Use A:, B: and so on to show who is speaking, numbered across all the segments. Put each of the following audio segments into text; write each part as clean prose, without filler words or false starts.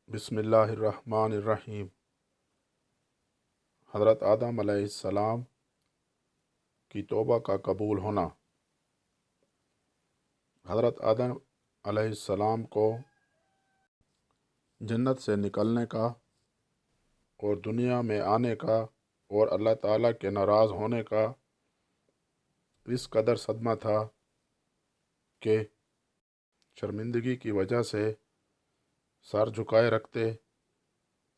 A: बिस्मिल्लाहिर्रहमानिर्रहीम। हज़रत आदम अलैहिस्सलाम की तौबा का कबूल होना। हज़रत आदम अलैहिस्सलाम को जन्नत से निकलने का और दुनिया में आने का और अल्लाह ताला के नाराज़ होने का इस कदर सदमा था कि शर्मिंदगी की वजह से सर झुकाए रखते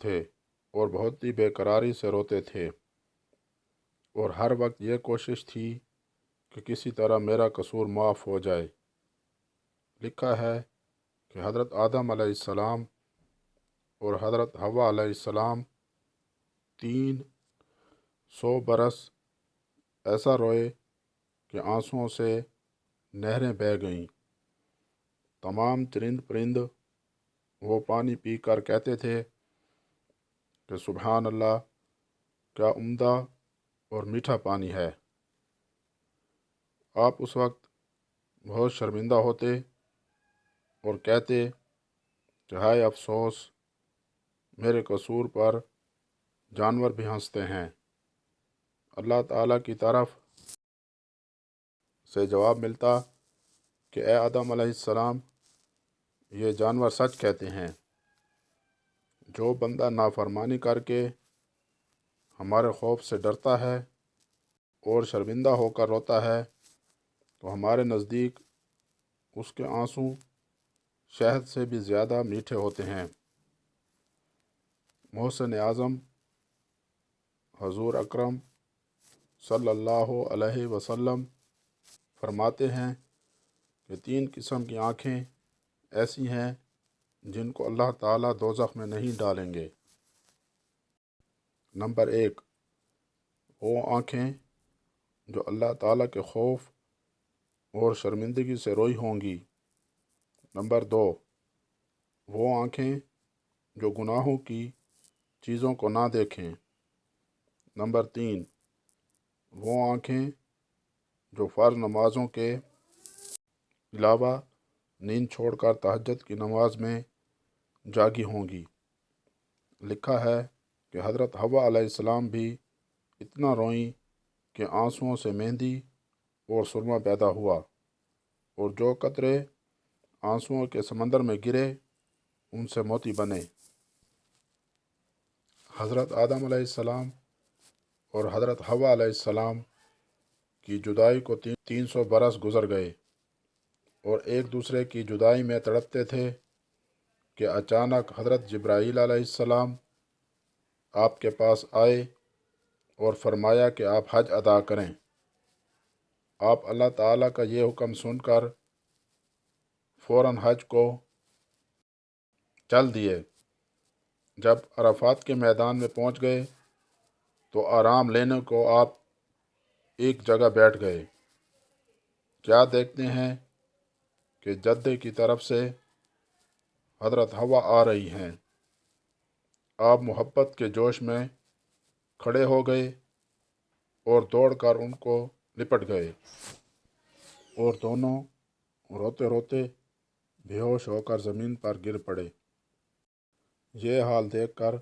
A: थे और बहुत ही बेकरारी से रोते थे, और हर वक्त ये कोशिश थी कि किसी तरह मेरा कसूर माफ़ हो जाए। लिखा है कि हज़रत आदम अलैहिस्सलाम और हज़रत हव्वा अलैहिस्सलाम 300 बरस ऐसा रोए कि आंसुओं से नहरें बह गईं। तमाम चरिंद परिंद वो पानी पी कर कहते थे कि सुबहान अल्लाह, क्या उम्दा और मीठा पानी है। आप उस वक्त बहुत शर्मिंदा होते और कहते कि हाय अफसोस, मेरे कसूर पर जानवर भी हंसते हैं। अल्लाह ताला की तरफ से जवाब मिलता कि ए आदम अलैहिस्सलाम, ये जानवर सच कहते हैं। जो बंदा नाफरमानी करके हमारे खौफ से डरता है और शर्मिंदा होकर रोता है, तो हमारे नज़दीक उसके आंसू शहद से भी ज़्यादा मीठे होते हैं। मोहसिन आज़म हजूर अकरम सल्लल्लाहु अलैहि वसल्लम फरमाते हैं कि 3 किस्म की आँखें ऐसी हैं जिनको अल्लाह ताला दोज़ख में नहीं डालेंगे। नंबर 1, वो आँखें जो अल्लाह ताला के खौफ और शर्मिंदगी से रोई होंगी। नंबर 2, वो आँखें जो गुनाहों की चीज़ों को ना देखें। नंबर 3, वो आँखें जो फ़र्ज़ नमाज़ों के अलावा नींद छोड़कर तहज्जुद की नमाज में जागी होंगी। लिखा है कि हज़रत हव्वा अलैहिस्सलाम भी इतना रोईं कि आंसुओं से मेहंदी और सुरमा पैदा हुआ, और जो कतरे आंसुओं के समंदर में गिरे उनसे मोती बने। हज़रत आदम अलैहिस्सलाम और हज़रत हव्वा अलैहिस्सलाम की जुदाई को 300 बरस गुजर गए और एक दूसरे की जुदाई में तड़पते थे कि अचानक हज़रत जिब्राईल अलैहिस्सलाम आपके पास आए और फरमाया कि आप हज अदा करें। आप अल्लाह ताला का ये हुक्म सुनकर फ़ौरन हज को चल दिए। जब अराफात के मैदान में पहुंच गए तो आराम लेने को आप एक जगह बैठ गए। क्या देखते हैं कि जद्दे की तरफ से हज़रत हव्वा आ रही हैं। आप मोहब्बत के जोश में खड़े हो गए और दौड़कर उनको लिपट गए, और दोनों रोते रोते बेहोश होकर ज़मीन पर गिर पड़े। ये हाल देखकर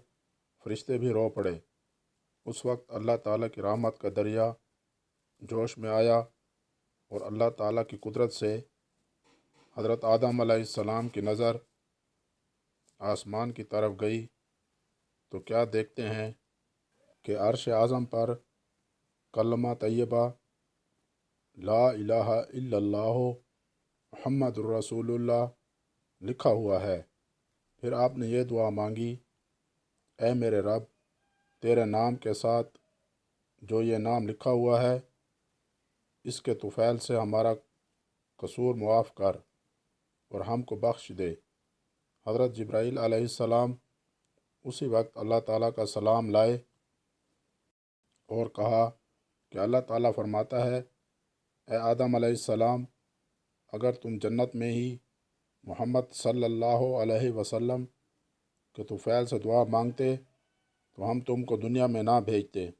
A: फरिश्ते भी रो पड़े। उस वक्त अल्लाह ताला की रहमत का दरिया जोश में आया और अल्लाह ताला की कुदरत से हज़रत आदम अलैहिस्सलाम की नज़र आसमान की तरफ गई तो क्या देखते हैं कि अर्श आज़म पर कलमा तैयबा ला इलाहा इल्लल्लाह मुहम्मदुर रसूलुल्लाह लिखा हुआ है। फिर आपने ये दुआ मांगी, ऐ मेरे रब, तेरे नाम के साथ जो ये नाम लिखा हुआ है, इसके तुफ़ैल से हमारा कसूर मुआफ़ कर और हमको बख्श दे। हज़रत जिब्राईल अलैहिस्सलाम उसी वक्त अल्लाह ताला का सलाम लाए और कहा कि अल्लाह ताला फरमाता है, ए आदम अलैहिस्सलाम, अगर तुम जन्नत में ही मोहम्मद सल्लल्लाहु अलैहि वसल्लम के तुफ़ैल से दुआ मांगते तो हम तुमको दुनिया में ना भेजते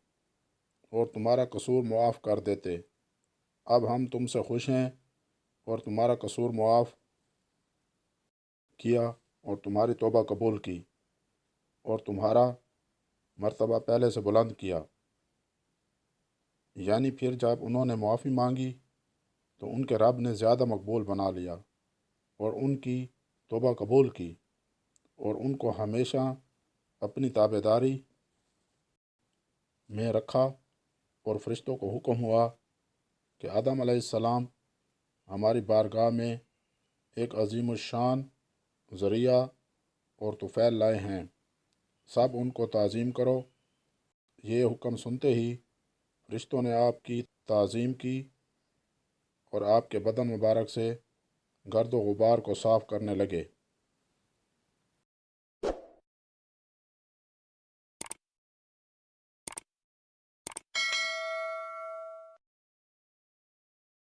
A: और तुम्हारा कसूर मुआफ़ कर देते। अब हम तुमसे खुश हैं और तुम्हारा कसूर मुआफ़ किया और तुम्हारी तौबा कबूल की। اور تمہارا مرتبہ پہلے سے بلند کیا۔ یعنی پھر جب انہوں نے معافی مانگی تو ان کے رب نے زیادہ مقبول بنا لیا اور ان کی توبہ قبول کی اور ان کو ہمیشہ اپنی تابع داری میں رکھا، اور فرشتوں کو حکم ہوا کہ آدم علیہ السلام ہماری بارگاہ میں ایک عظیم الشان ذریعہ اور طفیل لائے ہیں، سب ان کو تعظیم کرو۔ یہ حکم سنتے ہی فرشتوں نے آپ کی تعظیم کی اور آپ کے بدن مبارک سے گرد و غبار کو صاف کرنے لگے۔